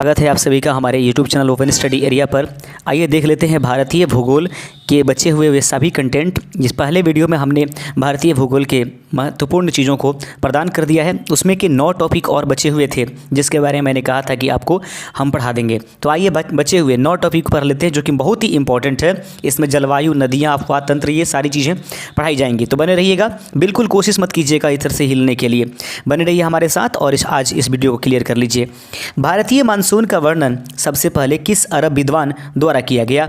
स्वागत है आप सभी का हमारे YouTube channel open study area पर। आइए देख लेते हैं भारतीय भूगोल के बचे हुए वे सभी कंटेंट। जिस पहले वीडियो में हमने भारतीय भूगोल के महत्वपूर्ण चीज़ों को प्रदान कर दिया है, उसमें के 9 टॉपिक और बचे हुए थे जिसके बारे में मैंने कहा था कि आपको हम पढ़ा देंगे। तो आइए बचे हुए 9 टॉपिक पढ़ लेते हैं जो कि बहुत ही इंपॉर्टेंट है। इसमें जलवायु, नदियाँ, अफवाह तंत्र, ये सारी चीज़ें पढ़ाई जाएंगी। तो बने रहिएगा, बिल्कुल कोशिश मत कीजिएगा इधर से हिलने के लिए, बने रहिए हमारे साथ और आज इस वीडियो को क्लियर कर लीजिए। भारतीय मानसून का वर्णन सबसे पहले किस अरब विद्वान द्वारा किया गया?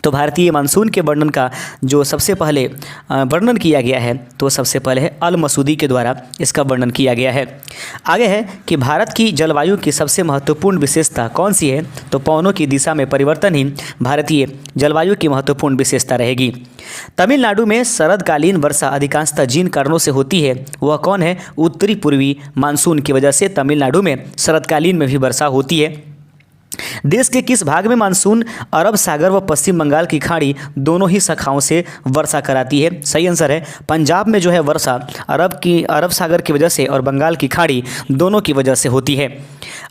तो भारतीय मानसून के वर्णन का जो सबसे पहले वर्णन किया गया है तो सबसे पहले है अल मसूदी के द्वारा इसका वर्णन किया गया है। आगे है कि भारत की जलवायु की सबसे महत्वपूर्ण विशेषता कौन सी है? तो पवनों की दिशा में परिवर्तन ही भारतीय जलवायु की महत्वपूर्ण विशेषता रहेगी। तमिलनाडु में शरदकालीन वर्षा अधिकांशतः जिन कारणों से होती है वह कौन है? उत्तरी पूर्वी मानसून की वजह से तमिलनाडु में शरदकालीन में भी वर्षा होती है। देश के किस भाग में मानसून अरब सागर व पश्चिम बंगाल की खाड़ी दोनों ही शाखाओं से वर्षा कराती है? सही आंसर है पंजाब में जो है वर्षा अरब सागर की वजह से और बंगाल की खाड़ी दोनों की वजह से होती है।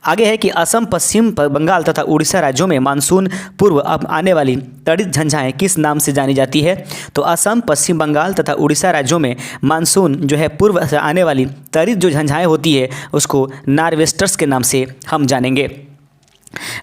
आगे है कि असम, पश्चिम बंगाल तथा उड़ीसा राज्यों में मानसून पूर्व अब आने वाली त्वरित झंझाएं किस नाम से जानी जाती है? तो असम, पश्चिम बंगाल तथा उड़ीसा राज्यों में मानसून जो है पूर्व से आने वाली त्वरित जो झंझाएं होती है उसको नॉर्वेस्टर्स के नाम से हम जानेंगे।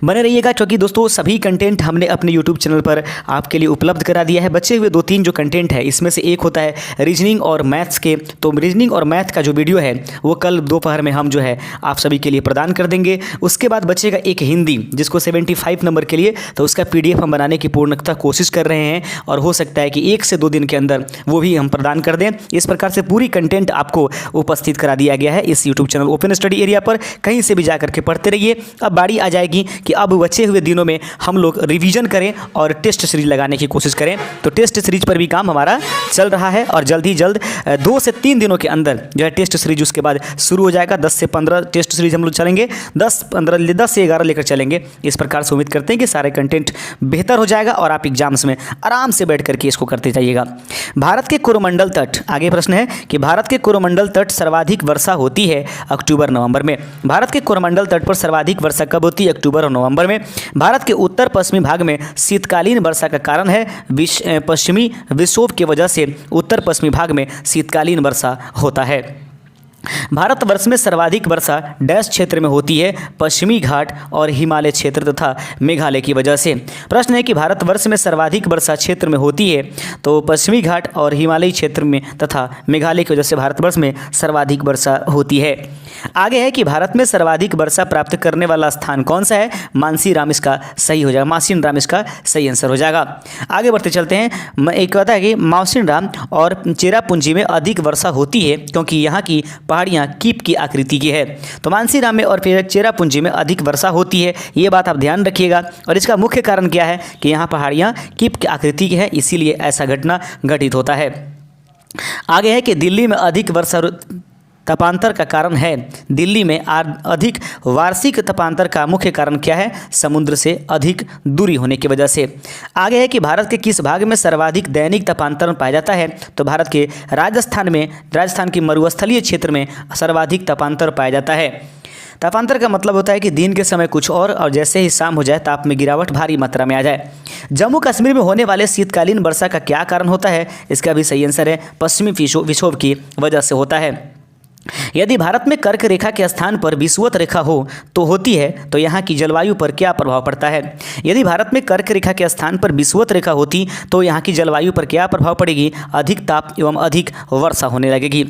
बने रहिएगा क्योंकि दोस्तों सभी कंटेंट हमने अपने YouTube चैनल पर आपके लिए उपलब्ध करा दिया है। बचे हुए 2-3 जो कंटेंट है इसमें से एक होता है रीजनिंग और मैथ्स के, तो रीजनिंग और मैथ का जो वीडियो है वो कल दोपहर में हम जो है आप सभी के लिए प्रदान कर देंगे। उसके बाद बचेगा एक हिंदी जिसको 75 नंबर के लिए, तो उसका PDF हम बनाने की पूर्णतः कोशिश कर रहे हैं और हो सकता है कि 1 से 2 दिन के अंदर वो भी हम प्रदान कर दें। इस प्रकार से पूरी कंटेंट आपको उपस्थित करा दिया गया है इस YouTube channel open study area पर। कहीं से भी जा करके पढ़ते रहिए। अब बारी आ जाएगी कि अब बचे हुए दिनों में हम लोग रिवीजन करें और टेस्ट सीरीज लगाने की कोशिश करें। तो टेस्ट सीरीज पर भी काम हमारा चल रहा है और जल्द ही जल्द 2 से 3 दिनों के अंदर जो है टेस्ट सीरीज उसके बाद शुरू हो जाएगा। 10 से 15 टेस्ट सीरीज हम लोग चलेंगे, 10 से 11 लेकर चलेंगे। इस प्रकार से उम्मीद करते हैं कि सारे कंटेंट बेहतर हो जाएगा और आप एग्जाम्स में आराम से बैठ करके इसको करते जाइएगा। भारत के कोरोमंडल तट, आगे प्रश्न है कि भारत के कोरोमंडल तट सर्वाधिक वर्षा होती है अक्टूबर-नवंबर में। भारत के कोरोमंडल तट पर सर्वाधिक वर्षा कब होती है? अक्टूबर और नवंबर में। भारत के उत्तर पश्चिमी भाग में शीतकालीन वर्षा का कारण है पश्चिमी विक्षोभ की वजह से उत्तर पश्चिमी भाग में शीतकालीन वर्षा होता है। भारतवर्ष में सर्वाधिक वर्षा डैश क्षेत्र में होती है? पश्चिमी घाट और हिमालय क्षेत्र तथा मेघालय की वजह से। प्रश्न है कि भारतवर्ष में सर्वाधिक वर्षा क्षेत्र में होती है? तो पश्चिमी घाट और हिमालयी क्षेत्र में तथा मेघालय की वजह से भारतवर्ष में सर्वाधिक वर्षा होती है। आगे है कि भारत में सर्वाधिक वर्षा प्राप्त करने वाला स्थान कौन सा है? मानसीराम इसका सही हो जाएगा, मासिनराम इसका सही आंसर हो जाएगा। आगे बढ़ते चलते हैं। एक कहता है कि मासिनराम और चेरापूंजी में अधिक वर्षा होती है क्योंकि यहाँ की पहाड़ियाँ कीप की आकृति की है। तो मानसीराम में और फिर चेरापूंजी में अधिक वर्षा होती है, ये बात आप ध्यान रखिएगा। और इसका मुख्य कारण क्या है कि यहाँ पहाड़ियाँ कीप की आकृति की है, इसीलिए ऐसा घटना घटित होता है। आगे है कि दिल्ली में अधिक वर्षा तापांतर का कारण है। दिल्ली में अधिक वार्षिक तापांतर का मुख्य कारण क्या है? समुद्र से अधिक दूरी होने की वजह से। आगे है कि भारत के किस भाग में सर्वाधिक दैनिक तापांतर पाया जाता है? तो भारत के राजस्थान के मरुस्थलीय क्षेत्र में सर्वाधिक तापांतर पाया जाता है। तापांतर का मतलब होता है कि दिन के समय कुछ और जैसे ही शाम हो जाए ताप में गिरावट भारी मात्रा में आ जाए। जम्मू कश्मीर में होने वाले शीतकालीन वर्षा का क्या कारण होता है? इसका भी सही आंसर है पश्चिमी विक्षोभ की वजह से होता है। यदि भारत में कर्क रेखा के स्थान पर विषुवत रेखा हो तो होती है, तो यहाँ की जलवायु पर क्या प्रभाव पड़ता है? यदि भारत में कर्क रेखा के स्थान पर विषुवत रेखा होती तो यहाँ की जलवायु पर क्या प्रभाव पड़ेगी? अधिक ताप एवं अधिक वर्षा होने लगेगी।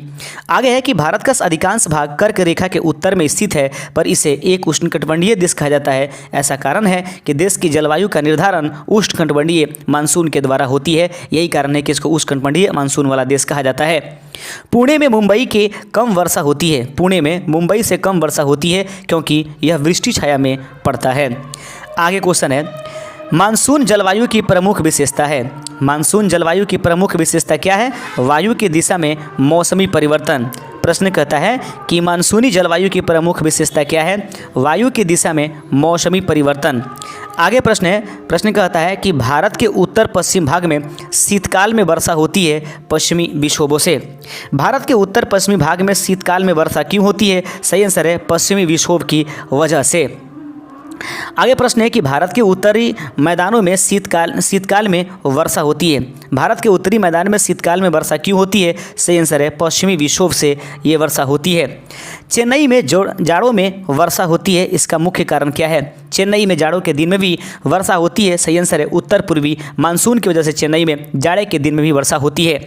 आगे है कि भारत का अधिकांश भाग कर्क रेखा के उत्तर में स्थित है पर इसे एक उष्णकटिबंधीय देश कहा जाता है। ऐसा कारण है कि देश की जलवायु का निर्धारण उष्णकटिबंधीय मानसून के द्वारा होती है। यही कारण है कि इसको उष्णकटिबंधीय मानसून वाला देश कहा जाता है। पुणे में मुंबई के कम वर्षा होती है। पुणे में मुंबई से कम वर्षा होती है क्योंकि यह वृष्टि छाया में पड़ता है। आगे क्वेश्चन है, मानसून जलवायु की प्रमुख विशेषता है। मानसून जलवायु की प्रमुख विशेषता क्या है? वायु की दिशा में मौसमी परिवर्तन। प्रश्न कहता है कि मानसूनी जलवायु की प्रमुख विशेषता क्या है? वायु की दिशा में मौसमी परिवर्तन। आगे प्रश्न कहता है कि भारत के उत्तर पश्चिम भाग में शीतकाल में वर्षा होती है पश्चिमी विक्षोभों से। भारत के उत्तर पश्चिमी भाग में शीतकाल में वर्षा क्यों होती है? सही आंसर है पश्चिमी विक्षोभ की वजह से। आगे प्रश्न है कि भारत के उत्तरी मैदानों में शीतकाल में वर्षा होती है। भारत के उत्तरी मैदान में शीतकाल में वर्षा क्यों होती है? सही आंसर है पश्चिमी विक्षोभ से ये वर्षा होती है। चेन्नई में जाड़ों में वर्षा होती है, इसका मुख्य कारण क्या है? चेन्नई में जाड़ों के दिन में भी वर्षा होती है। सही आंसर है उत्तर पूर्वी मानसून की वजह से चेन्नई में जाड़े के दिन में भी वर्षा होती है।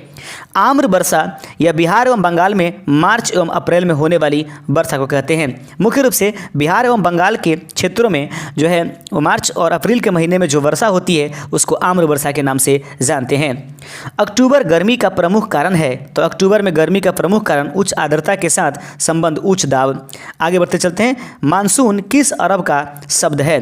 आम्र वर्षा या बिहार एवं बंगाल में मार्च एवं अप्रैल में होने वाली वर्षा को कहते हैं। मुख्य रूप से बिहार एवं बंगाल के क्षेत्रों में जो है वो मार्च और अप्रैल के महीने में जो वर्षा होती है उसको आम्र वर्षा के नाम से जानते हैं। अक्टूबर गर्मी का प्रमुख कारण है, तो अक्टूबर में गर्मी का प्रमुख कारण उच्च आर्द्रता के साथ संबंध उच्च दाब। आगे बढ़ते चलते हैं। मानसून किस अरब का शब्द है?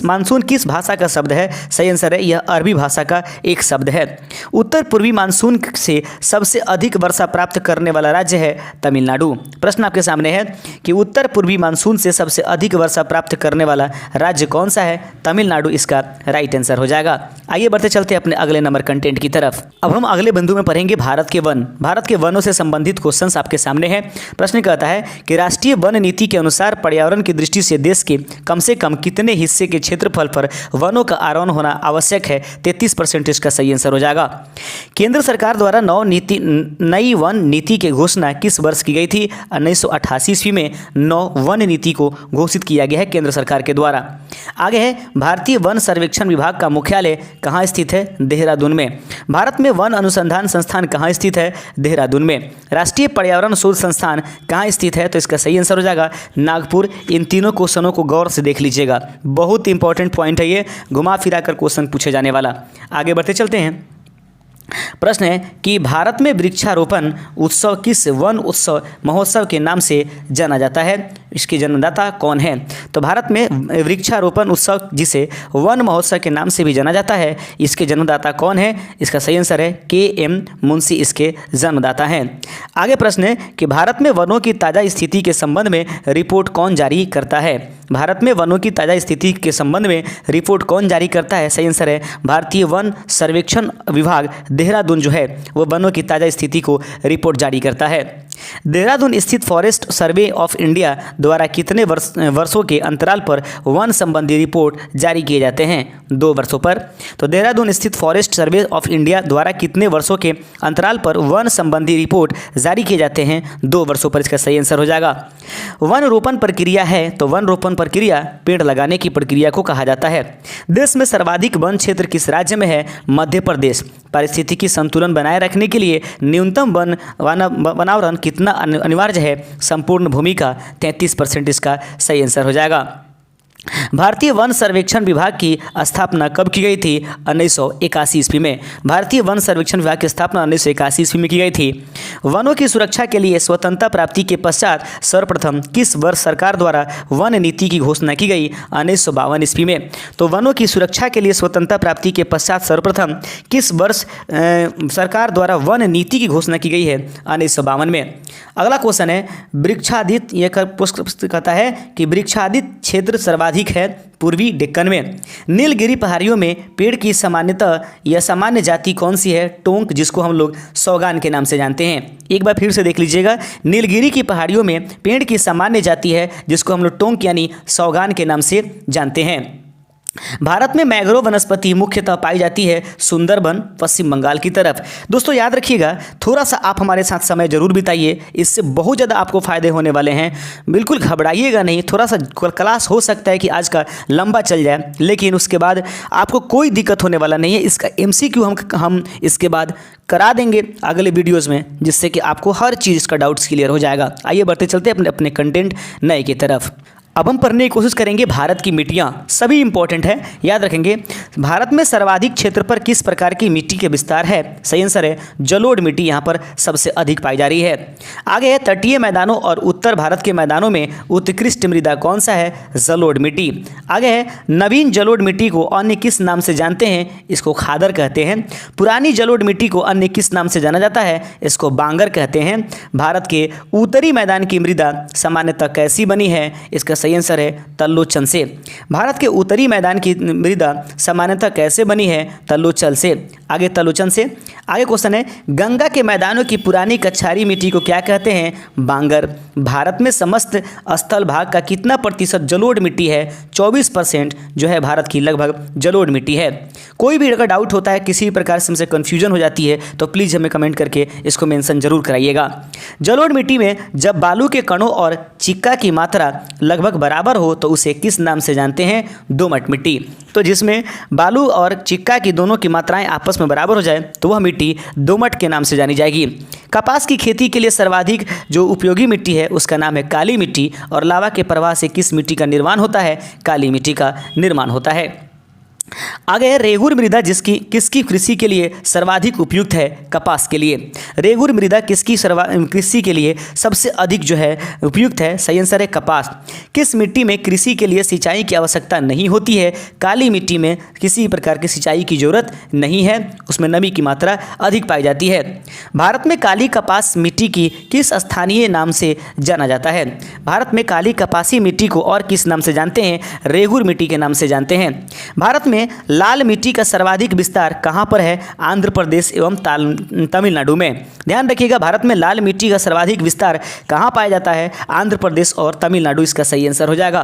मानसून किस भाषा का शब्द है? सही आंसर है यह अरबी भाषा का एक शब्द है। उत्तर पूर्वी मानसून से सबसे अधिक वर्षा प्राप्त करने वाला राज्य है तमिलनाडु। प्रश्न आपके सामने है कि उत्तर पूर्वी मानसून से सबसे अधिक वर्षा प्राप्त करने वाला राज्य कौन सा है? तमिलनाडु इसका राइट आंसर हो जाएगा। आइए बढ़ते चलते अपने अगले नंबर कंटेंट की तरफ। अब हम अगले बिंदु में पढ़ेंगे भारत के वन। भारत के वनों से संबंधित क्वेश्चंस आपके सामने है। प्रश्न कहता है कि राष्ट्रीय वन नीति के अनुसार पर्यावरण की दृष्टि से देश के कम से कम कितने हिस्से के क्षेत्रफल पर वनों का आरोहण होना आवश्यक है? 33% इसका सही आंसर हो जाएगा। केंद्र सरकार द्वारा नई वन नीति की घोषणा किस वर्ष की गई थी? 1988 ईस्वी में नौ वन नीति को घोषित किया गया है केंद्र सरकार के द्वारा। आगे है भारतीय वन सर्वेक्षण विभाग का मुख्यालय कहाँ स्थित है? देहरादून में। भारत में वन अनुसंधान संस्थान कहाँ स्थित है? देहरादून में। राष्ट्रीय पर्यावरण शोध संस्थान कहाँ स्थित है? तो इसका सही आंसर हो जाएगा नागपुर। इन तीनों क्वेश्चनों को गौर से देख लीजिएगा, बहुत इंपॉर्टेंट पॉइंट है ये, घुमा फिरा कर क्वेश्चन पूछे जाने वाला। आगे बढ़ते चलते हैं। प्रश्न है कि भारत में वृक्षारोपण उत्सव किस वन उत्सव महोत्सव के नाम से जाना जाता है? इसके जन्मदाता कौन है? तो भारत में वृक्षारोपण उत्सव जिसे वन महोत्सव के नाम से भी जाना जाता है, इसके जन्मदाता कौन है? इसका सही आंसर है KM मुंशी इसके जन्मदाता हैं। आगे प्रश्न है कि भारत में वनों की ताज़ा स्थिति के संबंध में रिपोर्ट कौन जारी करता है? भारत में वनों की ताज़ा स्थिति के संबंध में रिपोर्ट कौन जारी करता है? सही आंसर है भारतीय वन सर्वेक्षण विभाग देहरादून जो है वो वनों की ताज़ा स्थिति को रिपोर्ट जारी करता है। देहरादून स्थित फॉरेस्ट सर्वे ऑफ इंडिया द्वारा कितने वर्षों के अंतराल पर वन संबंधी रिपोर्ट जारी किए जाते हैं? 2 वर्षों पर। तो देहरादून स्थित फॉरेस्ट सर्वे ऑफ इंडिया द्वारा कितने वर्षों के अंतराल पर वन संबंधी रिपोर्ट जारी किए जाते हैं? 2 वर्षों पर इसका सही आंसर हो जाएगा। वन रोपण प्रक्रिया है, तो वन रोपण प्रक्रिया पेड़ लगाने की प्रक्रिया को कहा जाता है। देश में सर्वाधिक वन क्षेत्र किस राज्य में है? मध्य प्रदेश। पारिस्थितिकी संतुलन बनाए रखने के लिए न्यूनतम वनावरण कितना अनिवार्य है? संपूर्ण भूमि का 33% इसका सही आंसर हो जाएगा। भारतीय वन सर्वेक्षण विभाग की स्थापना कब की गई थी? 1981 ईस्वी में। भारतीय वन सर्वेक्षण विभाग की स्थापना 1981 ईस्वी में की गई थी। वनों की सुरक्षा के लिए स्वतंत्रता प्राप्ति के पश्चात सर्वप्रथम किस वर्ष सरकार द्वारा वन नीति की घोषणा की गई? 1952 ईस्वी में। तो वनों की सुरक्षा के लिए स्वतंत्रता प्राप्ति के पश्चात सर्वप्रथम किस वर्ष सरकार द्वारा वन नीति की घोषणा की गई है? 1952 में। अगला क्वेश्चन है वृक्षादित, यह कहता है कि वृक्षादित क्षेत्र सर्वाधिक है पूर्वी डेक्कन में। नीलगिरी पहाड़ियों में पेड़ की सामान्यतः या सामान्य जाति कौन सी है? टोंक, जिसको हम लोग सौगान के नाम से जानते हैं। एक बार फिर से देख लीजिएगा, नीलगिरी की पहाड़ियों में पेड़ की सामान्य जाति है जिसको हम लोग टोंक यानी सौगान के नाम से जानते हैं। भारत में मैंग्रोव वनस्पति मुख्यतः पाई जाती है सुंदरबन पश्चिम बंगाल की तरफ। दोस्तों याद रखिएगा, थोड़ा सा आप हमारे साथ समय जरूर बिताइए, इससे बहुत ज़्यादा आपको फ़ायदे होने वाले हैं। बिल्कुल घबराइएगा नहीं, थोड़ा सा क्लास हो सकता है कि आज का लंबा चल जाए, लेकिन उसके बाद आपको कोई दिक्कत होने वाला नहीं है। इसका MCQ हम इसके बाद करा देंगे अगले वीडियोज़ में, जिससे कि आपको हर चीज़ का डाउट्स क्लियर हो जाएगा। आइए बढ़ते चलते अपने कंटेंट नए की तरफ। अब हम पढ़ने की कोशिश करेंगे भारत की मिट्टियाँ, सभी इंपॉर्टेंट है, याद रखेंगे। भारत में सर्वाधिक क्षेत्र पर किस प्रकार की मिट्टी के विस्तार है? सही आंसर है जलोढ़ मिट्टी यहाँ पर सबसे अधिक पाई जा रही है। आगे है तटीय मैदानों और उत्तर भारत के मैदानों में उत्कृष्ट मृदा कौन सा है? जलोढ़ मिट्टी। आगे है नवीन जलोढ़ मिट्टी को अन्य किस नाम से जानते हैं? इसको खादर कहते हैं। पुरानी जलोढ़ मिट्टी को अन्य किस नाम से जाना जाता है? इसको बांगर कहते हैं। भारत के उत्तरी मैदान की मृदा सामान्यतः कैसी बनी है? इसका सही आंसर है तल्लोचन से। भारत के उत्तरी मैदान की मृदा सामान्यतः कैसे बनी है? तल्लोचन से। आगे तल्लोचन से आगे क्वेश्चन है, गंगा के मैदानों की पुरानी कछारी मिट्टी को क्या कहते हैं? बांगर। भारत में समस्त स्थल भाग का कितना प्रतिशत जलोढ़ मिट्टी है? 24% जो है भारत की लगभग जलोढ़ मिट्टी है। कोई भी अगर डाउट होता है, किसी भी प्रकार से हमसे कन्फ्यूजन हो जाती है, तो प्लीज़ हमें कमेंट करके इसको मेंशन जरूर कराइएगा। जलोढ़ मिट्टी में जब बालू के कणों और चिक्का की मात्रा लगभग बराबर हो तो उसे किस नाम से जानते हैं? दोमट मिट्टी। तो जिसमें बालू और चिक्का की दोनों की मात्राएं आपस में बराबर हो जाए तो वह मिट्टी दोमट के नाम से जानी जाएगी। कपास की खेती के लिए सर्वाधिक जो उपयोगी मिट्टी है उसका नाम है काली मिट्टी। और लावा के प्रवाह से किस मिट्टी का निर्माण होता है? काली मिट्टी का निर्माण होता है। आगे है रेगुर मृदा किसकी कृषि के लिए सर्वाधिक उपयुक्त है? कपास के लिए। रेगुर मृदा किसकी कृषि के लिए सबसे अधिक जो है उपयुक्त है? सही आंसर है कपास। किस मिट्टी में कृषि के लिए सिंचाई की आवश्यकता नहीं होती है? काली मिट्टी में किसी प्रकार की सिंचाई की जरूरत नहीं है, उसमें नमी की मात्रा अधिक पाई जाती है। भारत में काली कपास मिट्टी की किस स्थानीय नाम से जाना जाता है? भारत में काली कपासी मिट्टी को और किस नाम से जानते हैं? रेगुर मिट्टी के नाम से जानते हैं। भारत में लाल मिट्टी का सर्वाधिक विस्तार कहां पर है? आंध्र प्रदेश एवं तमिलनाडु में। ध्यान रखिएगा, भारत में लाल मिट्टी का सर्वाधिक विस्तार कहां पाया जाता है? आंध्र प्रदेश और तमिलनाडु इसका सही आंसर हो जाएगा।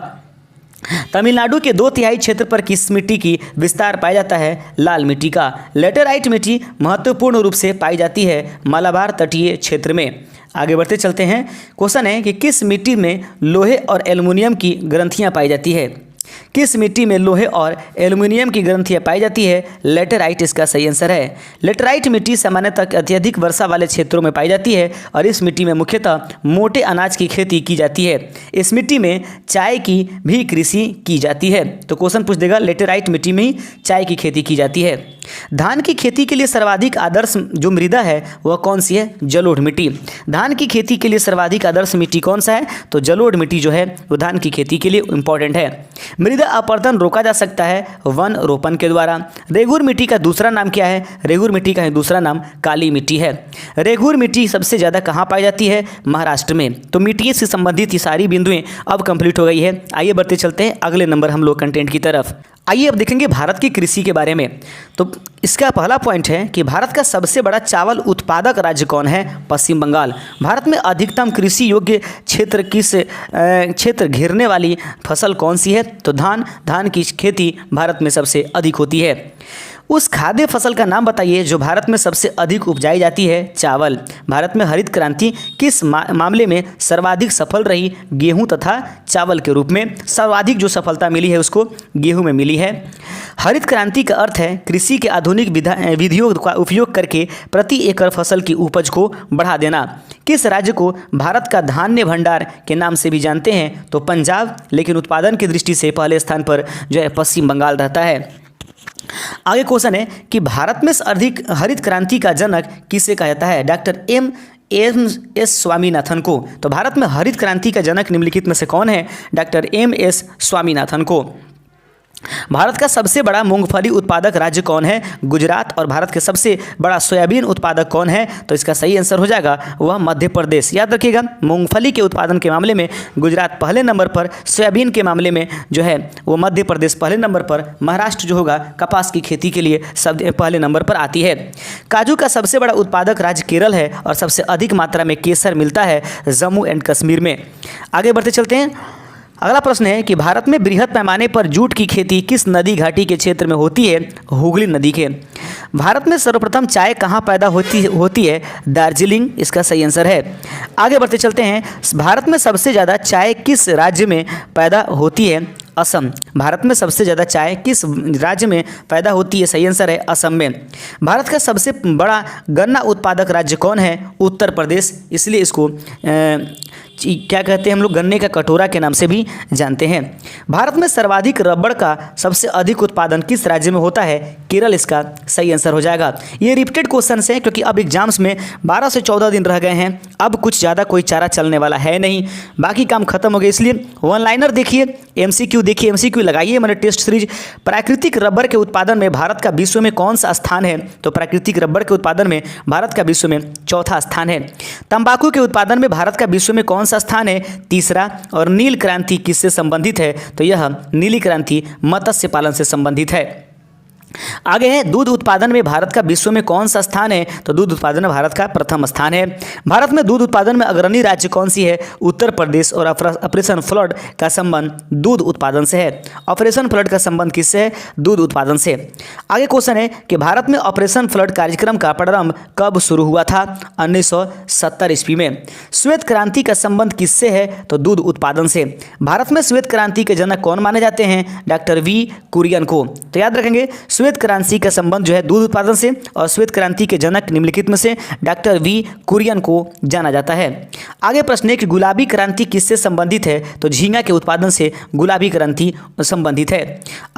तमिलनाडु के 2/3 क्षेत्र पर किस मिट्टी की विस्तार पाया जाता है? लाल मिट्टी का। लेटेराइट मिट्टी महत्वपूर्ण रूप से पाई जाती है मलाबार तटीय क्षेत्र में। आगे बढ़ते चलते हैं। क्वेश्चन है कि किस मिट्टी में लोहे और एल्युमिनियम की ग्रंथियां पाई जाती है? किस मिट्टी में लोहे और एल्युमिनियम की ग्रंथियां पाई जाती है? लेटेराइट इसका सही आंसर है। लेटेराइट मिट्टी सामान्यतः अत्यधिक वर्षा वाले क्षेत्रों में पाई जाती है और इस मिट्टी में मुख्यतः मोटे अनाज की खेती की जाती है। इस मिट्टी में चाय की भी कृषि की जाती है। तो क्वेश्चन पूछ देगा लेटेराइट मिट्टी में ही चाय की खेती की जाती है। धान की खेती के लिए सर्वाधिक आदर्श जो मृदा है वह कौन सी है? जलोढ़ मिट्टी। धान की खेती के लिए सर्वाधिक आदर्श मिट्टी कौन सा है? तो जलोढ़ मिट्टी जो है वो धान की खेती के लिए इंपॉर्टेंट है। मृदा अपरदन रोका जा सकता है वन रोपण के द्वारा। रेगुर मिट्टी का दूसरा नाम क्या है? रेगुर मिट्टी का दूसरा नाम काली मिट्टी है। रेगुर मिट्टी सबसे ज़्यादा कहाँ पाई जाती है? महाराष्ट्र में। तो मिट्टी से संबंधित ये सारी बिंदुएं अब कंप्लीट हो गई है। आइए बढ़ते चलते हैं अगले नंबर हम लोग कंटेंट की तरफ। आइए अब देखेंगे भारत की कृषि के बारे में। तो इसका पहला पॉइंट है कि भारत का सबसे बड़ा चावल उत्पादक राज्य कौन है? पश्चिम बंगाल। भारत में अधिकतम कृषि योग्य क्षेत्र घेरने वाली फसल कौन सी है? तो धान की खेती भारत में सबसे अधिक होती है। उस खाद्य फसल का नाम बताइए जो भारत में सबसे अधिक उपजाई जाती है? चावल। भारत में हरित क्रांति किस मामले में सर्वाधिक सफल रही? गेहूं तथा चावल के रूप में सर्वाधिक जो सफलता मिली है उसको गेहूं में मिली है। हरित क्रांति का अर्थ है कृषि के आधुनिक विधियों का उपयोग करके प्रति एकड़ फसल की उपज को बढ़ा देना। किस राज्य को भारत का धान्य भंडार के नाम से भी जानते हैं? तो पंजाब। लेकिन उत्पादन की दृष्टि से पहले स्थान पर जो है पश्चिम बंगाल रहता है। आगे क्वेश्चन है कि भारत में अधिक हरित क्रांति का जनक किसे कहा जाता है? Doctor MS. स्वामीनाथन को। तो भारत में हरित क्रांति का जनक निम्नलिखित में से कौन है? Doctor MS. स्वामीनाथन को। भारत का सबसे बड़ा मूंगफली उत्पादक राज्य कौन है? गुजरात। और भारत के सबसे बड़ा सोयाबीन उत्पादक कौन है? तो इसका सही आंसर हो जाएगा वह मध्य प्रदेश। याद रखिएगा, मूंगफली के उत्पादन के मामले में गुजरात पहले नंबर पर, सोयाबीन के मामले में जो है वो मध्य प्रदेश पहले नंबर पर, महाराष्ट्र जो होगा कपास की खेती के लिए सब पहले नंबर पर आती है। काजू का सबसे बड़ा उत्पादक राज्य केरल है और सबसे अधिक मात्रा में केसर मिलता है जम्मू एंड कश्मीर में। आगे बढ़ते चलते हैं। अगला प्रश्न है कि भारत में बृहद पैमाने पर जूट की खेती किस नदी घाटी के क्षेत्र में होती है? हुगली नदी के। भारत में सर्वप्रथम चाय कहाँ पैदा होती है? दार्जिलिंग इसका सही आंसर है। आगे बढ़ते चलते हैं। भारत में सबसे ज़्यादा चाय किस राज्य में पैदा होती है? असम। भारत में सबसे ज़्यादा चाय किस राज्य में पैदा होती है? सही आंसर है असम में। भारत का सबसे बड़ा गन्ना उत्पादक राज्य कौन है? उत्तर प्रदेश। इसलिए इसको क्या कहते हैं हम लोग? गन्ने का कटोरा के नाम से भी जानते हैं। भारत में सर्वाधिक रबड़ का सबसे अधिक उत्पादन किस राज्य में होता है? केरल इसका सही आंसर हो जाएगा। ये रिपीटेड क्वेश्चन है क्योंकि अब एग्जाम्स में 12 से 14 दिन रह गए हैं। अब कुछ ज़्यादा कोई चारा चलने वाला है नहीं, बाकी काम खत्म हो गया। इसलिए वन लाइनर देखिए, MCQ देखिए, MCQ लगाइए मैंने टेस्ट सीरीज। प्राकृतिक रबर के उत्पादन में भारत का विश्व में कौन सा स्थान है? तो प्राकृतिक रबर के उत्पादन में भारत का विश्व में चौथा स्थान है। तंबाकू के उत्पादन में भारत का विश्व में कौन सा स्थान है? तीसरा। और नील क्रांति किससे संबंधित है? तो यह नीली क्रांति मत्स्य पालन से संबंधित है। आगे है, दूध उत्पादन में भारत का विश्व में कौन सा स्थान है? तो दूध उत्पादन में भारत का प्रथम स्थान है। भारत में दूध उत्पादन में अग्रणी राज्य कौन सी है? उत्तर प्रदेश। और ऑपरेशन फ्लड का संबंध दूध उत्पादन से है। ऑपरेशन फ्लड का संबंध किससे है? दूध उत्पादन से। आगे क्वेश्चन है कि भारत में ऑपरेशन फ्लड कार्यक्रम का प्रारंभ कब शुरू हुआ था? 1970 ईस्वी में। श्वेत क्रांति का संबंध किससे है? तो दूध उत्पादन से। भारत में श्वेत क्रांति के जनक कौन माने जाते हैं? डॉक्टर वी कुरियन को। तो याद रखेंगे, श्वेत क्रांति का संबंध जो है दूध उत्पादन से, और श्वेत क्रांति के जनक निम्नलिखित में से डॉक्टर वी कुरियन को जाना जाता है। आगे प्रश्न है कि गुलाबी क्रांति किससे संबंधित है? तो झींगा के उत्पादन से गुलाबी क्रांति संबंधित है।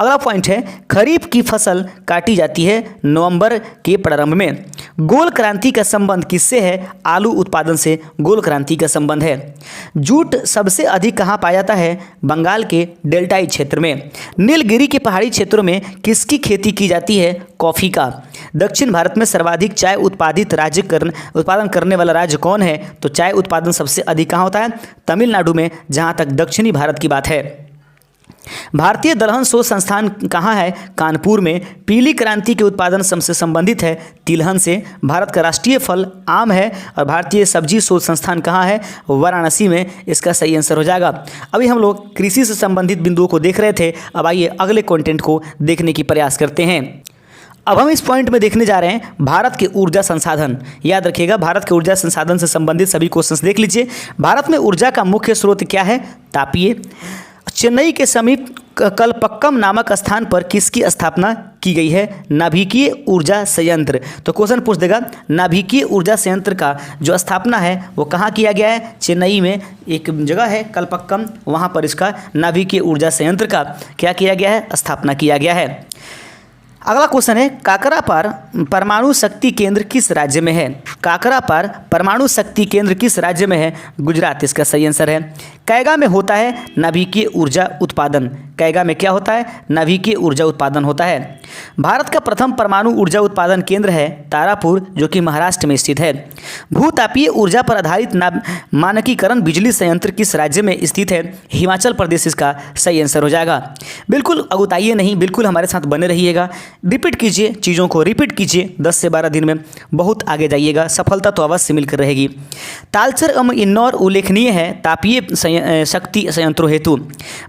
अगला पॉइंट है, खरीफ की फसल काटी जाती है नवंबर के प्रारंभ में। गोल क्रांति का संबंध किससे है? आलू उत्पादन से गोल क्रांति का संबंध है। जूट सबसे अधिक कहाँ पाया जाता है? बंगाल के डेल्टाई क्षेत्र में। नीलगिरी के पहाड़ी क्षेत्रों में किसकी खेती की जाती है? कॉफी का। दक्षिण भारत में सर्वाधिक चाय उत्पादन करने वाला राज्य कौन है? तो चाय उत्पादन सबसे अधिक कहाँ होता है? तमिलनाडु में, जहाँ तक दक्षिणी भारत की बात है। भारतीय दलहन शोध संस्थान कहाँ है? कानपुर में। पीली क्रांति के उत्पादन से संबंधित है तिलहन से। भारत का राष्ट्रीय फल आम है। और भारतीय सब्जी शोध संस्थान कहाँ है? वाराणसी में। इसका सही आंसर हो जाएगा। अभी हम लोग कृषि से संबंधित बिंदुओं को देख रहे थे, अब आइए अगले कंटेंट को देखने की प्रयास करते हैं। अब हम इस पॉइंट में देखने जा रहे हैं भारत के ऊर्जा संसाधन। याद रखिएगा, भारत के ऊर्जा संसाधन से संबंधित सभी क्वेश्चंस देख लीजिए। भारत में ऊर्जा का मुख्य स्रोत क्या है? तापीय। चेन्नई के समीप कलपक्कम नामक स्थान पर किसकी स्थापना की गई है? नाभिकीय ऊर्जा संयंत्र। तो क्वेश्चन पूछ देगा, नाभिकीय ऊर्जा संयंत्र का जो स्थापना है वो कहाँ किया गया है? चेन्नई में एक जगह है कलपक्कम, वहाँ पर इसका नाभिकीय ऊर्जा संयंत्र का क्या किया गया है? स्थापना किया गया है। अगला क्वेश्चन है, काकरापार परमाणु शक्ति केंद्र किस राज्य में है? काकरापार परमाणु शक्ति केंद्र किस राज्य में है? गुजरात इसका सही आंसर है। कैगा में होता है नाभिकीय ऊर्जा उत्पादन। कैगा में क्या होता है? नाभिकीय ऊर्जा उत्पादन होता है। भारत का प्रथम परमाणु ऊर्जा उत्पादन केंद्र है तारापुर, जो कि महाराष्ट्र में स्थित है। भूतापीय ऊर्जा पर आधारित मानकीकरण बिजली संयंत्र किस राज्य में स्थित है? हिमाचल प्रदेश इसका सही आंसर हो जाएगा। बिल्कुल अगुताइए नहीं, बिल्कुल हमारे साथ बने रहिएगा। रिपीट कीजिए, चीज़ों को रिपीट कीजिए, 10 से 12 दिन में बहुत आगे जाइएगा। सफलता तो अवश्य मिलकर रहेगी। तालचर एवं इन्नौर उल्लेखनीय है तापीय शक्ति संयंत्रों हेतु।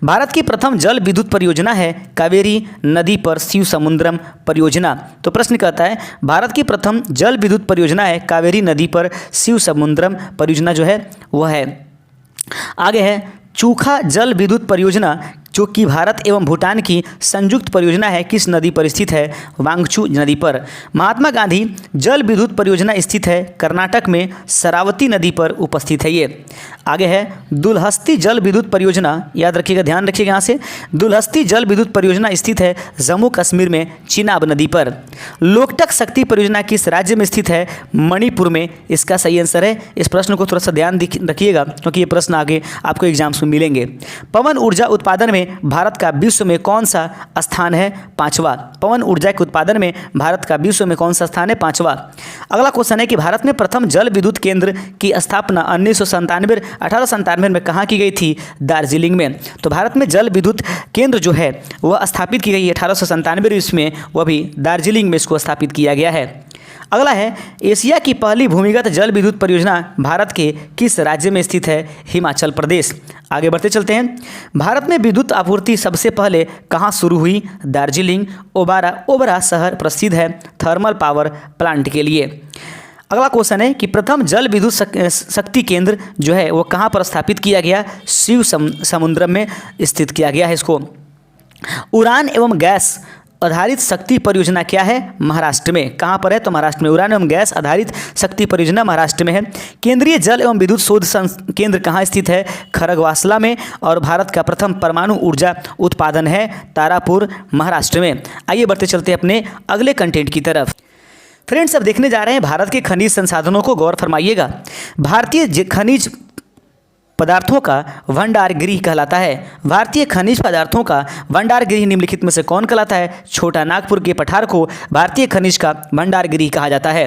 भारत की प्रथम जल विद्युत परियोजना है कावेरी नदी पर शिव समुद्रम परियोजना। तो प्रश्न कहता है, भारत की प्रथम जल विद्युत परियोजना है कावेरी नदी पर शिव समुद्रम परियोजना जो है वह है। आगे है, चूखा जल विद्युत परियोजना जो कि भारत एवं भूटान की संयुक्त परियोजना है, किस नदी पर स्थित है? वांगचू नदी पर। महात्मा गांधी जल विद्युत परियोजना स्थित है कर्नाटक में, शरावती नदी पर उपस्थित है ये। आगे है, दुलहस्ती जल विद्युत परियोजना। याद रखिएगा, ध्यान रखिएगा यहाँ से, दुलहस्ती जल विद्युत परियोजना स्थित है जम्मू कश्मीर में, चिनाब नदी पर। लोकटक शक्ति परियोजना किस राज्य में स्थित है? मणिपुर में। इसका सही आंसर है। इस प्रश्न को थोड़ा सा ध्यान रखिएगा, क्योंकि ये प्रश्न आगे आपको एग्जाम्स में मिलेंगे। पवन ऊर्जा उत्पादन में भारत का विश्व में कौन सा स्थान है? 5वां। पवन ऊर्जा के उत्पादन में भारत का विश्व में कौन सा स्थान है? 5वां। अगला क्वेश्चन है कि भारत में प्रथम जल विद्युत केंद्र की स्थापना 1897 में कहाँ की गई थी? दार्जिलिंग में। तो भारत में जल विद्युत केंद्र जो है वह स्थापित की गई है 1897 ईस्वी में, वह भी दार्जिलिंग में इसको स्थापित किया गया है। अगला है, एशिया की पहली भूमिगत जल विद्युत परियोजना भारत के किस राज्य में स्थित है? हिमाचल प्रदेश। आगे बढ़ते चलते हैं। भारत में विद्युत आपूर्ति सबसे पहले कहाँ शुरू हुई? दार्जिलिंग। ओबरा शहर प्रसिद्ध है थर्मल पावर प्लांट के लिए। अगला क्वेश्चन है कि प्रथम जल विद्युत शक्ति केंद्र जो है वो कहाँ पर स्थापित किया गया? शिव समुद्रम में स्थित किया गया है इसको। उड़ान एवं गैस आधारित शक्ति परियोजना क्या है? महाराष्ट्र में। कहाँ पर है? तो महाराष्ट्र में। उड़ान एवं गैस आधारित शक्ति परियोजना महाराष्ट्र में है। केंद्रीय जल एवं विद्युत शोध केंद्र कहाँ स्थित है? खरगवासला में। और भारत का प्रथम परमाणु ऊर्जा उत्पादन है तारापुर, महाराष्ट्र में। आइए बढ़ते चलते अपने अगले कंटेंट की तरफ। फ्रेंड्स, अब देखने जा रहे हैं भारत के खनिज संसाधनों को। गौर फरमाइएगा। भारतीय खनिज पदार्थों का भंडार गृह कहलाता है। भारतीय खनिज पदार्थों का भंडार गृह निम्नलिखित में से कौन कहलाता है? छोटा नागपुर के पठार को भारतीय खनिज का भंडार गृह कहा जाता है।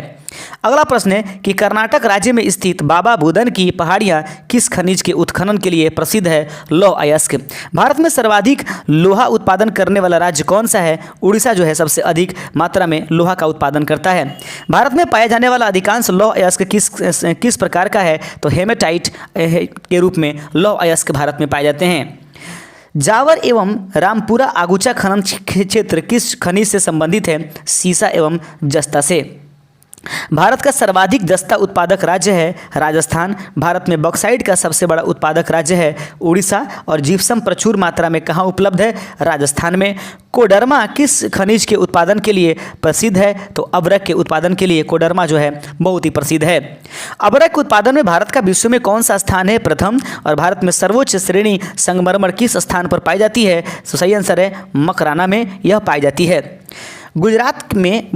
अगला प्रश्न है कि कर्नाटक राज्य में स्थित बाबा बुदन की पहाड़ियाँ किस खनिज के उत्खनन के लिए प्रसिद्ध है? लौह अयस्क। भारत में सर्वाधिक लोहा उत्पादन करने वाला राज्य कौन सा है? उड़ीसा जो है सबसे अधिक मात्रा में लोहा का उत्पादन करता है। भारत में पाया जाने वाला अधिकांश लौह अयस्क किस प्रकार का है? तो हेमेटाइट के रूप में लौह अयस्क भारत में पाए जाते हैं। जावर एवं रामपुरा आगुचा खनन क्षेत्र किस खनिज से संबंधित है? सीसा एवं जस्ता से। भारत का सर्वाधिक जस्ता उत्पादक राज्य है राजस्थान। भारत में बॉक्साइट का सबसे बड़ा उत्पादक राज्य है उड़ीसा। और जिप्सम प्रचुर मात्रा में कहाँ उपलब्ध है? राजस्थान में। कोडरमा किस खनिज के उत्पादन के लिए प्रसिद्ध है? तो अभ्रक के उत्पादन के लिए कोडरमा जो है बहुत ही प्रसिद्ध है। अभ्रक उत्पादन में भारत का विश्व में कौन सा स्थान है? प्रथम। और भारत में सर्वोच्च श्रेणी संगमरमर किस स्थान पर पाई जाती है? तो सही आंसर है मकराना में यह पाई जाती है। गुजरात में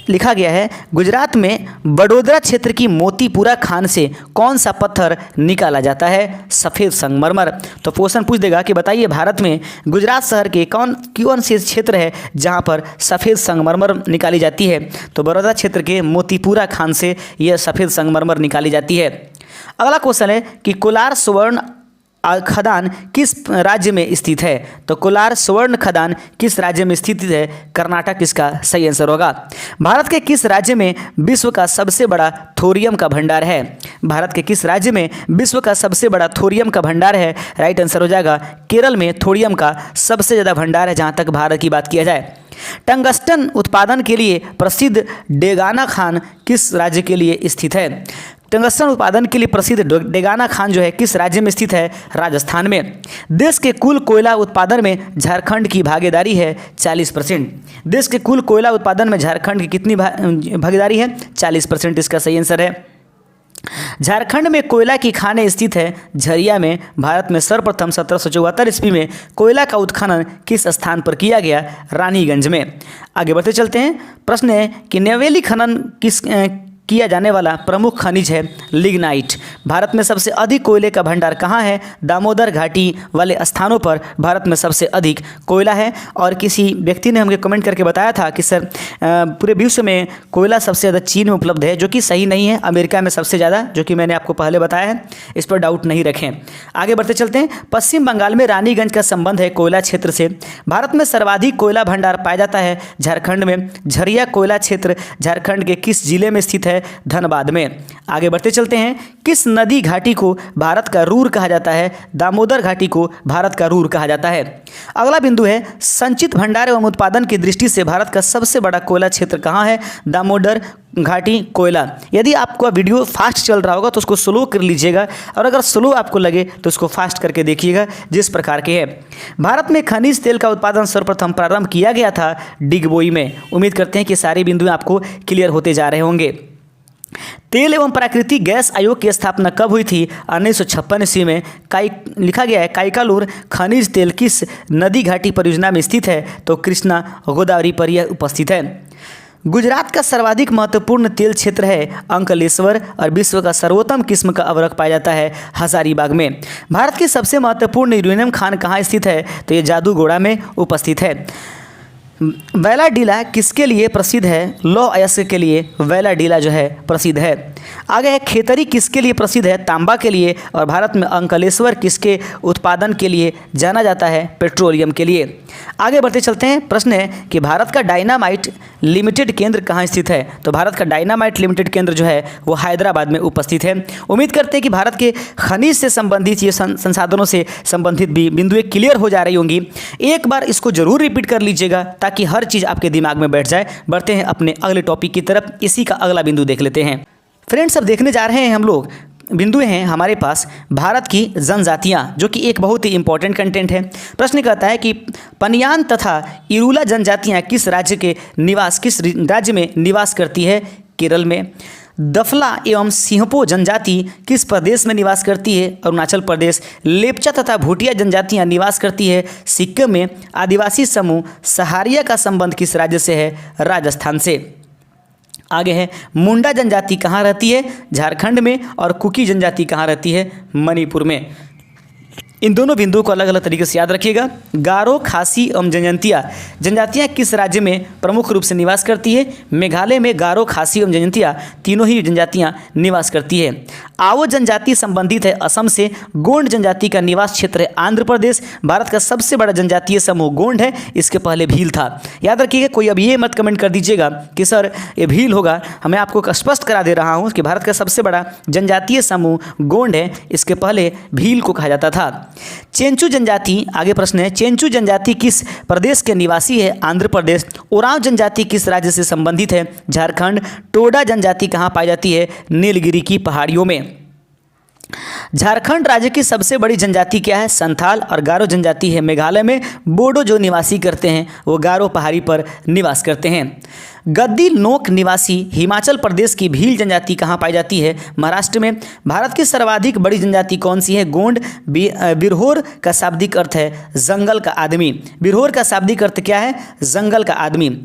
लिखा गया है, गुजरात में बड़ोदरा क्षेत्र की मोतीपुरा खान से कौन सा पत्थर निकाला जाता है? सफ़ेद संगमरमर। तो क्वेश्चन पूछ देगा कि बताइए भारत में गुजरात शहर के कौन से क्षेत्र है जहां पर सफ़ेद संगमरमर निकाली जाती है? तो बड़ोदरा क्षेत्र के मोतीपुरा खान से यह सफ़ेद संगमरमर निकाली जाती है। अगला क्वेश्चन है कि कोलार स्वर्ण खदान किस राज्य में स्थित है? तो कोलार स्वर्ण खदान किस राज्य में स्थित है? कर्नाटक इसका सही आंसर होगा। भारत के किस राज्य में विश्व का सबसे बड़ा थोरियम का भंडार है? भारत के किस राज्य में विश्व का सबसे बड़ा थोरियम का भंडार है? राइट आंसर हो जाएगा केरल में थोरियम का सबसे ज़्यादा भंडार है जहाँ तक भारत की बात किया जाए। टंगस्टन उत्पादन के लिए प्रसिद्ध डेगाना खान किस राज्य के लिए स्थित है? टंगस्टन उत्पादन के लिए प्रसिद्ध डेगाना खान जो है किस राज्य में स्थित है? राजस्थान में। देश के कुल कोयला उत्पादन में झारखंड की भागीदारी है 40%। देश के कुल कोयला उत्पादन में झारखंड की कितनी भागीदारी है? 40%। इसका सही आंसर है। झारखंड में कोयला की खानें स्थित है झरिया में। भारत में सर्वप्रथम 1774 ईस्वी में कोयला का उत्खनन किस स्थान पर किया गया? रानीगंज में। आगे बढ़ते चलते हैं। प्रश्न है कि नवेली खनन किया जाने वाला प्रमुख खनिज है लिग्नाइट। भारत में सबसे अधिक कोयले का भंडार कहाँ है? दामोदर घाटी वाले स्थानों पर भारत में सबसे अधिक कोयला है। और किसी व्यक्ति ने हमें कमेंट करके बताया था कि सर पूरे विश्व में कोयला सबसे ज़्यादा चीन में उपलब्ध है, जो कि सही नहीं है। अमेरिका में सबसे ज़्यादा, जो कि मैंने आपको पहले बताया है, इस पर डाउट नहीं रखें। आगे बढ़ते चलते हैं। पश्चिम बंगाल में रानीगंज का संबंध है कोयला क्षेत्र से। भारत में सर्वाधिक कोयला भंडार पाया जाता है झारखंड में। झरिया कोयला क्षेत्र झारखंड के किस जिले में स्थित है? धनबाद में। आगे बढ़ते चलते हैं। किस नदी घाटी को भारत का रूर कहा जाता है? दामोदर घाटी को भारत का रूर कहा जाता है। अगला बिंदु है संचित भंडार एवं उत्पादन की दृष्टि से भारत का सबसे बड़ा कोयला क्षेत्र कहाँ है? दामोदर घाटी कोयला। यदि आपको वीडियो फास्ट चल रहा होगा तो उसको स्लो कर लीजिएगा, और अगर स्लो आपको लगे तो उसको फास्ट करके देखिएगा जिस प्रकार के है। भारत में खनिज तेल का उत्पादन सर्वप्रथम प्रारंभ किया गया था डिगबोई में। उम्मीद करते हैं कि सारे बिंदु आपको क्लियर होते जा रहे होंगे। तेल एवं प्राकृतिक गैस आयोग की स्थापना कब हुई थी? 1956 ईस्वी में। लिखा गया है काइकालूर खनिज तेल किस नदी घाटी परियोजना में स्थित है? तो कृष्णा गोदावरी पर यह उपस्थित है। गुजरात का सर्वाधिक महत्वपूर्ण तेल क्षेत्र है अंकलेश्वर। और विश्व का सर्वोत्तम किस्म का अवरक पाया जाता है हजारीबाग में। भारत की सबसे महत्वपूर्ण यूरेनियम खान कहाँ स्थित है? तो ये जादूगोड़ा में उपस्थित है। वैलाडीला किसके लिए प्रसिद्ध है? लौह अयस्क के लिए वैलाडीला जो है प्रसिद्ध है। आगे है खेतरी किसके लिए प्रसिद्ध है? तांबा के लिए। और भारत में अंकलेश्वर किसके उत्पादन के लिए जाना जाता है? पेट्रोलियम के लिए। आगे बढ़ते चलते हैं। प्रश्न है कि भारत का डायनामाइट लिमिटेड केंद्र कहाँ स्थित है? तो भारत का डायनामाइट लिमिटेड केंद्र जो है वो हैदराबाद में उपस्थित है। उम्मीद करते हैं कि भारत के खनिज से संबंधित ये संसाधनों से संबंधित भी बिंदुएं क्लियर हो जा रही होंगी। एक बार इसको जरूर रिपीट कर लीजिएगा ताकि हर चीज़ आपके दिमाग में बैठ जाए। बढ़ते हैं अपने अगले टॉपिक की तरफ। इसी का अगला बिंदु देख लेते हैं। फ्रेंड्स, अब देखने जा रहे हैं हम लोग बिंदु हैं हमारे पास भारत की जनजातियां, जो कि एक बहुत ही इंपॉर्टेंट कंटेंट है। प्रश्न कहता है कि पनियान तथा इरूला जनजातियां किस राज्य में निवास करती है? केरल में। दफला एवं सिंहपो जनजाति किस प्रदेश में निवास करती है? अरुणाचल प्रदेश। लेप्चा तथा भूटिया जनजातियां निवास करती है सिक्किम में। आदिवासी समूह सहारिया का संबंध किस राज्य से है? राजस्थान से। आगे है मुंडा जनजाति कहाँ रहती है? झारखंड में। और कुकी जनजाति कहाँ रहती है? मणिपुर में। इन दोनों बिंदुओं को अलग अलग तरीके से याद रखिएगा। गारो, खासी एवं जनजातियाँ। जनजातियाँ किस राज्य में प्रमुख रूप से निवास करती है? मेघालय में गारो, खासी एवं जनजातियाँ तीनों ही जनजातियाँ निवास करती है। आओ जनजाति संबंधित है असम से। गोंड जनजाति का निवास क्षेत्र है आंध्र प्रदेश। भारत का सबसे बड़ा जनजातीय समूह गोंड है, इसके पहले भील था। याद रखिएगा, कोई अब ये मत कमेंट कर दीजिएगा कि सर ये भील होगा। मैं आपको स्पष्ट करा दे रहा हूँ कि भारत का सबसे बड़ा जनजातीय समूह गोंड है, इसके पहले भील को कहा जाता था। चेंचू जनजाति, आगे प्रश्न है, चेंचू जनजाति किस प्रदेश के निवासी है? आंध्र प्रदेश। उरांव जनजाति किस राज्य से संबंधित है? झारखंड। टोडा जनजाति कहाँ पाई जाती है? नीलगिरी की पहाड़ियों में। झारखंड राज्य की सबसे बड़ी जनजाति क्या है? संथाल। और गारो जनजाति है मेघालय में। बोडो जो निवासी करते हैं वो गारो पहाड़ी पर निवास करते हैं। गद्दी नोक निवासी हिमाचल प्रदेश की भील जनजाति कहाँ पाई जाती है? महाराष्ट्र में। भारत की सर्वाधिक बड़ी जनजाति कौन सी है? गोंड। बिरहोर का शाब्दिक अर्थ है जंगल का आदमी। बिरहोर का शाब्दिक अर्थ क्या है? जंगल का आदमी।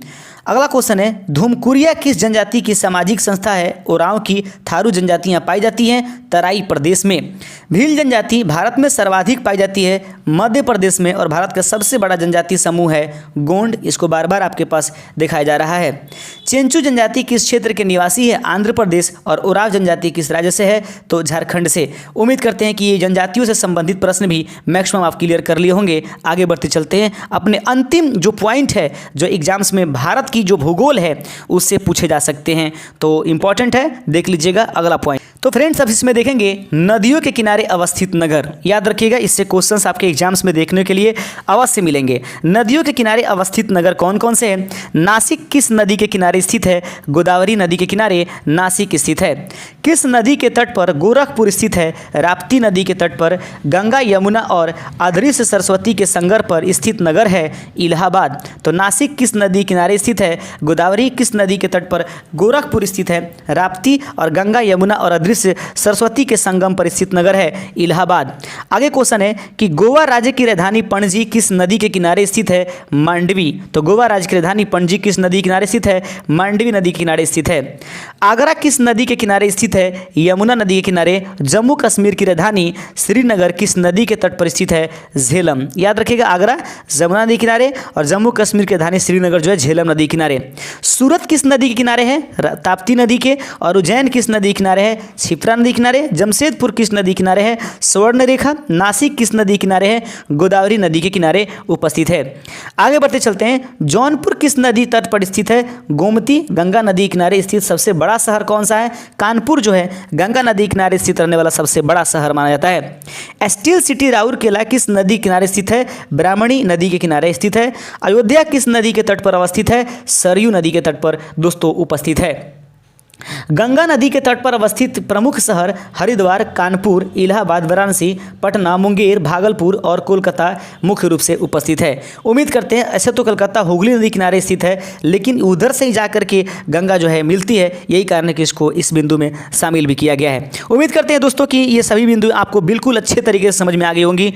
अगला क्वेश्चन है, धुमकुरिया किस जनजाति की सामाजिक संस्था है? उरांव की। थारू जनजातियाँ पाई जाती हैं तराई प्रदेश में। भील जनजाति भारत में सर्वाधिक पाई जाती है मध्य प्रदेश में, और भारत का सबसे बड़ा जनजाति समूह है गोंड। इसको बार बार आपके पास दिखाया जा रहा है। चेंचू जनजाति किस क्षेत्र के निवासी है? आंध्र प्रदेश। और उरांव जनजाति किस राज्य से है? तो झारखंड से। उम्मीद करते हैं कि ये जनजातियों से संबंधित प्रश्न भी मैक्सिमम आप क्लियर कर लिए होंगे। आगे बढ़ते चलते हैं, अपने अंतिम जो पॉइंट है जो एग्जाम्स में भारत की जो भूगोल है उससे पूछे जा सकते हैं, तो इंपॉर्टेंट है, देख लीजिएगा अगला पॉइंट। तो फ्रेंड्स, अब इसमें देखेंगे नदियों के किनारे अवस्थित नगर। याद रखिएगा, इससे क्वेश्चंस आपके एग्जाम्स में देखने के लिए अवश्य मिलेंगे। नदियों के किनारे अवस्थित नगर कौन कौन से हैं? नासिक किस नदी के किनारे स्थित है? गोदावरी नदी के किनारे नासिक स्थित है। किस नदी के तट पर गोरखपुर स्थित है? राप्ती नदी के तट पर। गंगा, यमुना और अदृश्य सरस्वती के संगम पर स्थित नगर है इलाहाबाद। तो नासिक किस नदी किनारे स्थित है? गोदावरी किस नदी के तट पर? गोरखपुर स्थित है। राप्ती और गंगा, यमुना और अदृश्य सरस्वती के संगम पर स्थित नगर है इलाहाबाद। आगे क्वेश्चन है कि गोवा राज्य की राजधानी पणजी किस नदी के किनारे स्थित है? मांडवी। तो गोवा राज्य की राजधानी पणजी किस नदी के किनारे स्थित है? मांडवी नदी के किनारे स्थित है। आगरा किस नदी के किनारे स्थित है? यमुना नदी के किनारे। जम्मू कश्मीर की राजधानी श्रीनगर किस नदी के तट पर स्थित है? झेलम। याद रखिएगा, आगरा यमुना नदी के किनारे और जम्मू कश्मीर की राजधानी श्रीनगर जो है झेलम नदी के किनारे। सूरत किस नदी के किनारे है? ताप्ती नदी के। और उज्जैन किस नदी के किनारे है? क्षिप्रा नदी किनारे। जमशेदपुर किस नदी किनारे है? स्वर्णरेखा। नासिक किस नदी किनारे है? गोदावरी नदी के किनारे उपस्थित है। आगे बढ़ते चलते हैं, जौनपुर किस नदी तट पर स्थित है? गोमती। गंगा नदी किनारे स्थित सबसे बड़ा शहर कौन सा है? कानपुर जो है गंगा नदी किनारे स्थित रहने वाला सबसे बड़ा शहर माना जाता है। स्टील सिटी राउरकेला किस नदी किनारे स्थित है? ब्राह्मणी नदी के किनारे स्थित है। अयोध्या किस नदी के तट पर अवस्थित है? सरयू नदी के तट पर दोस्तों उपस्थित है। गंगा नदी के तट पर अवस्थित प्रमुख शहर हरिद्वार, कानपुर, इलाहाबाद, वाराणसी, पटना, मुंगेर, भागलपुर और कोलकाता मुख्य रूप से उपस्थित है। उम्मीद करते हैं, ऐसे तो कोलकाता हुगली नदी किनारे स्थित है, लेकिन उधर से ही जा करके गंगा जो है मिलती है, यही कारण है कि इसको इस बिंदु में शामिल भी किया गया है। उम्मीद करते हैं दोस्तों कि ये सभी बिंदु आपको बिल्कुल अच्छे तरीके से समझ में आ गई होंगी।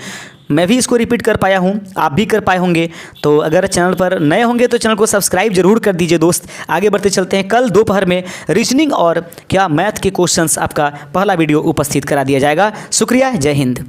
मैं भी इसको रिपीट कर पाया हूँ, आप भी कर पाए होंगे। तो अगर चैनल पर नए होंगे तो चैनल को सब्सक्राइब जरूर कर दीजिए दोस्त। आगे बढ़ते चलते हैं, कल दोपहर में रीजनिंग और मैथ के क्वेश्चंस आपका पहला वीडियो उपस्थित करा दिया जाएगा। शुक्रिया, जय हिंद।